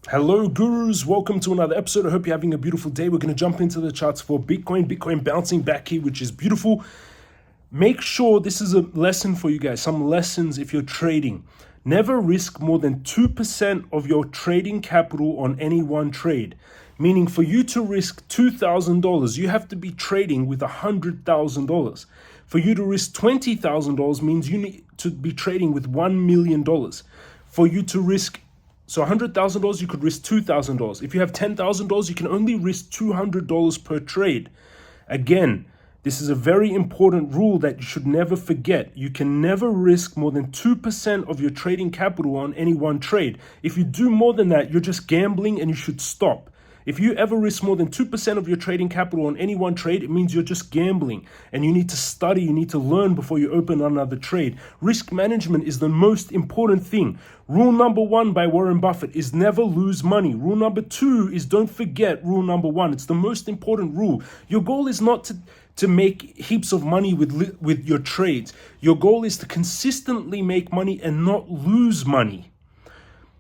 Hello gurus, welcome to another episode. I hope you're having a beautiful day. We're going to jump into the charts for Bitcoin bouncing back here, which is beautiful. Make sure this is a lesson for you guys, some lessons if you're trading. Never risk more than 2% of your trading capital on any one trade. Meaning for you to risk $2,000, you have to be trading with $100,000. For you to risk $20,000 means you need to be trading with $1 million. For you to risk $100,000, you could risk $2,000. If you have $10,000, you can only risk $200 per trade. Again, this is a very important rule that you should never forget. You can never risk more than 2% of your trading capital on any one trade. If you do more than that, you're just gambling and you should stop. If you ever risk more than 2% of your trading capital on any one trade, it means you're just gambling and you need to study, you need to learn before you open another trade. Risk management is the most important thing. Rule number 1 by Warren Buffett is never lose money. Rule number 2 is don't forget rule number 1. It's the most important rule. Your goal is not to make heaps of money with your trades. Your goal is to consistently make money and not lose money.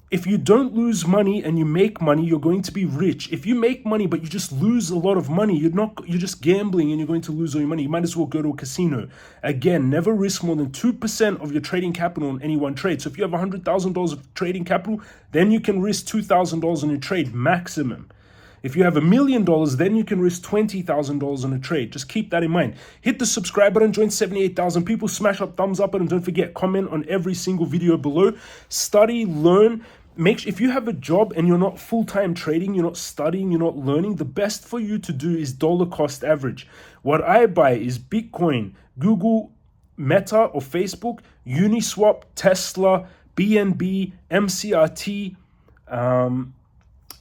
If you don't lose money and you make money, you're going to be rich. If you make money but you just lose a lot of money, you're just gambling and you're going to lose all your money. You might as well go to a casino. Again, never risk more than 2% of your trading capital on any one trade. So if you have $100,000 of trading capital, then you can risk $2,000 on your trade maximum. If you have $1 million, then you can risk $20,000 on a trade. Just keep that in mind. Hit the subscribe button, join 78,000 people, smash up thumbs up, and don't forget, comment on every single video below. Study, learn. If you have a job and you're not full-time trading, you're not studying, you're not learning, the best for you to do is dollar cost average. What I buy is Bitcoin, Google, Meta or Facebook, Uniswap, Tesla, BNB, MCRT,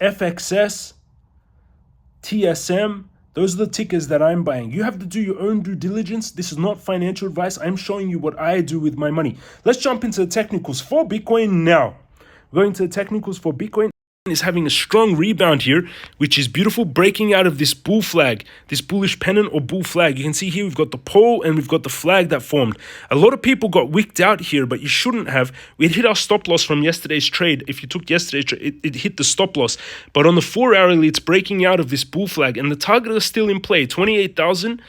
FXS, TSM. Those are the tickers that I'm buying. You have to do your own due diligence. This is not financial advice. I'm showing you what I do with my money. Let's jump into the technicals for Bitcoin now. Going to the technicals for Bitcoin is having a strong rebound here, which is beautiful, breaking out of this bull flag, this bullish pennant or bull flag. You can see here we've got the pole and we've got the flag that formed. A lot of people got wicked out here, but you shouldn't have. We hit our stop loss from yesterday's trade. If you took yesterday's trade, it hit the stop loss. But on the 4-hourly, it's breaking out of this bull flag, and the target is still in play, 28,000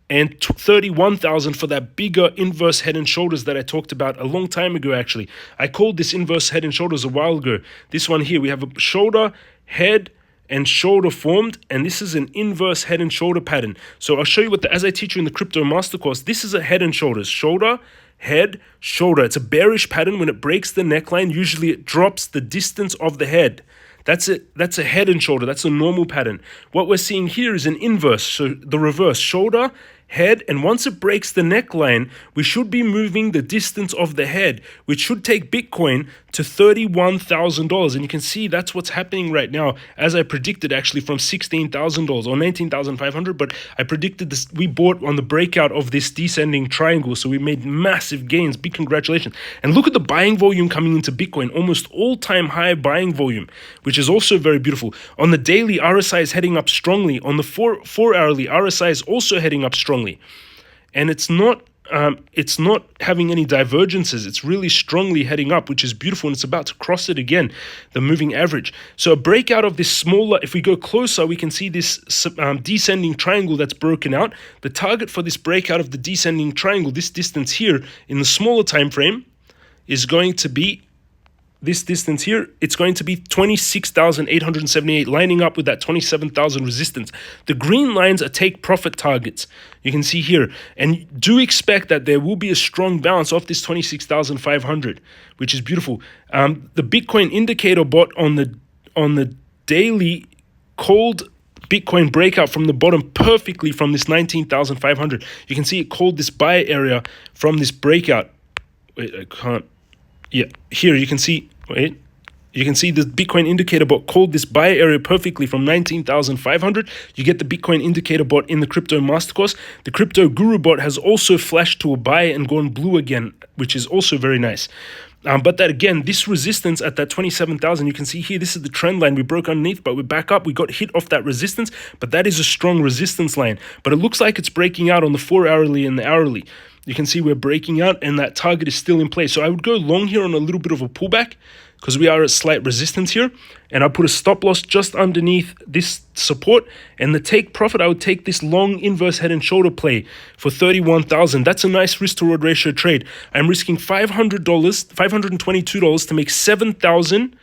and 31,000 for that bigger inverse head and shoulders that I talked about a long time ago, actually. I called this inverse head and shoulders a while ago. This one here, we have a shoulder, head, and shoulder formed, and this is an inverse head and shoulder pattern. So I'll show you as I teach you in the crypto master course, this is a head and shoulders, shoulder, head, shoulder. It's a bearish pattern. When it breaks the neckline, usually it drops the distance of the head. That's a head and shoulder. That's a normal pattern. What we're seeing here is an inverse, so the reverse, shoulder, head, and once it breaks the neckline, we should be moving the distance of the head, which should take Bitcoin to $31,000. And you can see that's what's happening right now, as I predicted actually from $16,000 or 19,500. But I predicted this, we bought on the breakout of this descending triangle. So we made massive gains. Big congratulations. And look at the buying volume coming into Bitcoin, almost all-time high buying volume, which is also very beautiful. On the daily, RSI is heading up strongly. On the 4-hourly, RSI is also heading up strongly. And it's not having any divergences. It's really strongly heading up, which is beautiful, and it's about to cross it again, the moving average. So a breakout of this smaller, if we go closer, we can see this descending triangle that's broken out. The target for this breakout of the descending triangle, this distance here in the smaller time frame, is going to be this distance here. It's going to be 26,878, lining up with that 27,000 resistance. The green lines are take profit targets. You can see here, and do expect that there will be a strong bounce off this 26,500, which is beautiful. The Bitcoin indicator bot on the daily called Bitcoin breakout from the bottom perfectly from this 19,500. You can see it called this buy area from this breakout. Wait, I can't. Yeah, here you can see, wait, you can see the Bitcoin indicator bot called this buy area perfectly from 19,500. You get the Bitcoin indicator bot in the crypto master course. The crypto guru bot has also flashed to a buy and gone blue again, which is also very nice. But that again, this resistance at that 27,000, you can see here, this is the trend line. We broke underneath, but we're back up. We got hit off that resistance, but that is a strong resistance line. But it looks like it's breaking out on the 4-hourly and the hourly. You can see we're breaking out and that target is still in place. So I would go long here on a little bit of a pullback. because we are at slight resistance here. And I put a stop loss just underneath this support. And the take profit, I would take this long inverse head and shoulder play for 31,000. That's a nice risk to reward ratio trade. I'm risking $522 to make 7,000.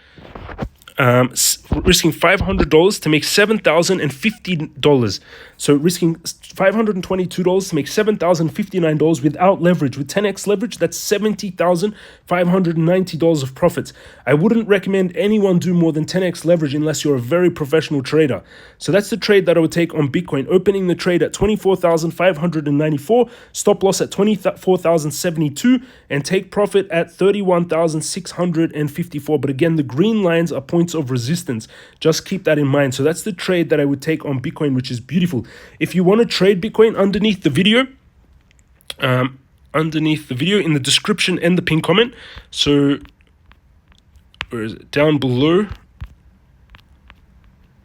Risking $500 to make $7,050. So risking $522 to make $7,059 without leverage. With 10x leverage, that's $70,590 of profits. I wouldn't recommend anyone do more than 10x leverage unless you're a very professional trader. So that's the trade that I would take on Bitcoin. Opening the trade at 24,594, stop loss at 24,072, and take profit at 31,654. But again, the green lines are points of resistance. Just keep that in mind. So that's the trade that I would take on Bitcoin, which is beautiful. If you want to trade Bitcoin, underneath the video in the description and the pinned comment, so where is it? Down below,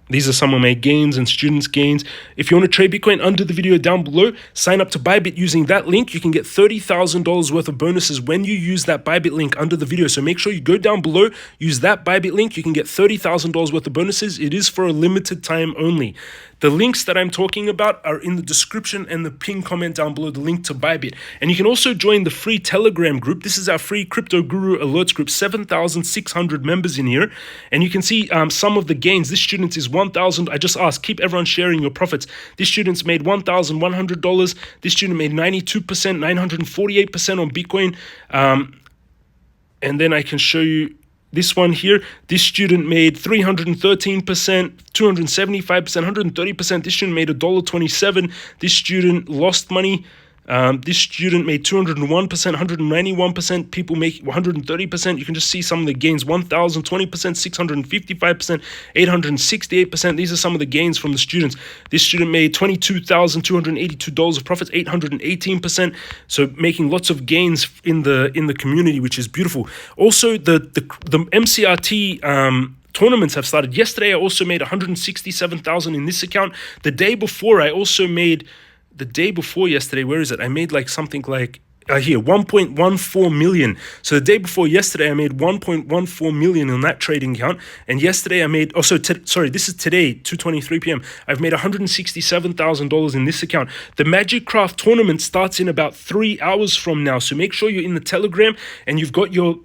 these are some of my gains and students' gains. If you want to trade Bitcoin, under the video down below, sign up to Bybit using that link. You can get $30,000 worth of bonuses when you use that Bybit link under the video. So make sure you go down below, use that Bybit link. You can get $30,000 worth of bonuses. It is for a limited time only. The links that I'm talking about are in the description and the pinned comment down below, the link to Bybit. And you can also join the free Telegram group. This is our free Crypto Guru Alerts group, 7,600 members in here. And you can see some of the gains. This student is 1,000. I just asked, keep everyone sharing your profits. This student's made $1,100. This student made 92%, 948% on Bitcoin. And then I can show you this one here. This student made 313%, 275%, 130%. This student made $1.27. This student lost money. This student made 201%, 191%. People make 130%. You can just see some of the gains: 1,020%, 655%, 868%. These are some of the gains from the students. This student made $22,282 of profits, 818%. So making lots of gains in the community, which is beautiful. Also, the MCRT tournaments have started. Yesterday, I also made 167,000 in this account. The day before yesterday, where is it? I made like something like here, 1.14 million. So the day before yesterday, I made 1.14 million on that trading account. And yesterday I made, sorry, this is today, 2:23 p.m. I've made $167,000 in this account. The Magic Craft tournament starts in about 3 hours from now. So make sure you're in the Telegram and you've got your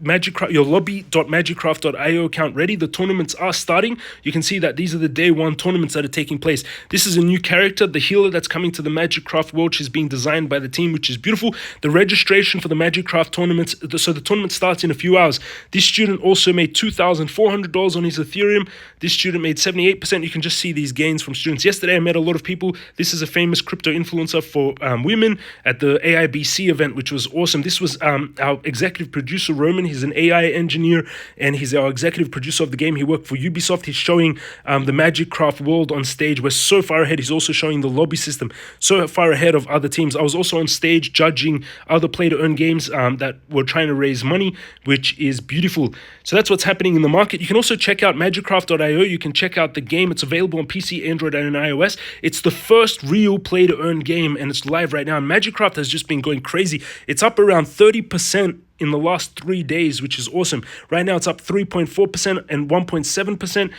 your lobby.magiccraft.io account ready. The tournaments are starting. You can see that these are the day one tournaments that are taking place. This is a new character, the healer that's coming to the Magic Craft world. She's being designed by the team, which is beautiful. The registration for the Magic Craft tournaments, so the tournament starts in a few hours. This student also made $2,400 on his Ethereum. This student made 78%. You can just see these gains from students. Yesterday, I met a lot of people. This is a famous crypto influencer for women at the AIBC event, which was awesome. This was our executive producer, Roman. He's an AI engineer, and he's our executive producer of the game. He worked for Ubisoft. He's showing the Magic Craft world on stage. We're so far ahead. He's also showing the lobby system so far ahead of other teams. I was also on stage judging other play-to-earn games that were trying to raise money, which is beautiful. So that's what's happening in the market. You can also check out magiccraft.io. You can check out the game. It's available on PC, Android, and iOS. It's the first real play-to-earn game, and it's live right now. And Magic Craft has just been going crazy. It's up around 30% in the last 3 days, which is awesome. Right now, it's up 3.4% and 1.7%.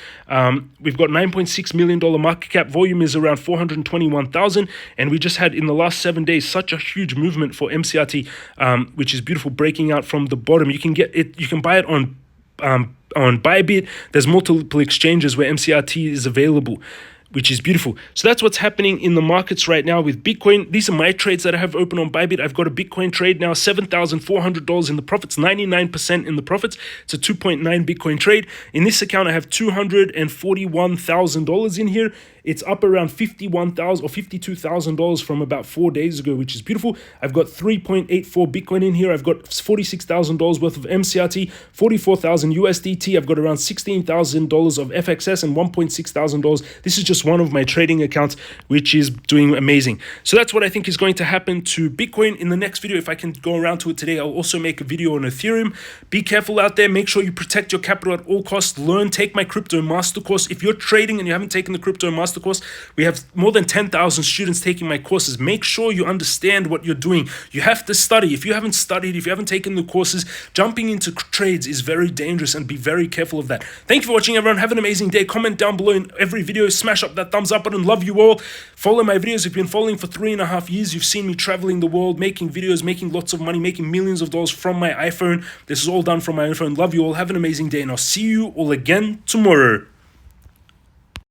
We've got $9.6 million market cap. Volume is around 421,000. And we just had, in the last 7 days, such a huge movement for MCRT, which is beautiful, breaking out from the bottom. You can get it. You can buy it on Bybit. There's multiple exchanges where MCRT is available, which is beautiful. So that's what's happening in the markets right now with Bitcoin. These are my trades that I have open on Bybit. I've got a Bitcoin trade now, $7,400 in the profits, 99% in the profits. It's a 2.9 Bitcoin trade. In this account, I have $241,000 in here. It's up around $51,000 or $52,000 from about 4 days ago, which is beautiful. I've got 3.84 Bitcoin in here. I've got $46,000 worth of MCRT, 44,000 USDT. I've got around $16,000 of FXS and $1,600. This is just one of my trading accounts, which is doing amazing. So that's what I think is going to happen to Bitcoin. In the next video, if I can go around to it today, I'll also make a video on Ethereum. Be careful out there. Make sure you protect your capital at all costs. Learn, take my crypto master course. If you're trading and you haven't taken the crypto master master course. We have more than 10,000 students taking my courses. Make sure you understand what you're doing. You have to study. If you haven't studied, if you haven't taken the courses, jumping into trades is very dangerous, and be very careful of that. Thank you for watching, everyone. Have an amazing day. Comment down below in every video. Smash up that thumbs up button. Love you all. Follow my videos. If you've been following for 3.5 years, you've seen me traveling the world, making videos, making lots of money, making millions of dollars from my iPhone. This is all done from my iPhone. Love you all. Have an amazing day, and I'll see you all again tomorrow.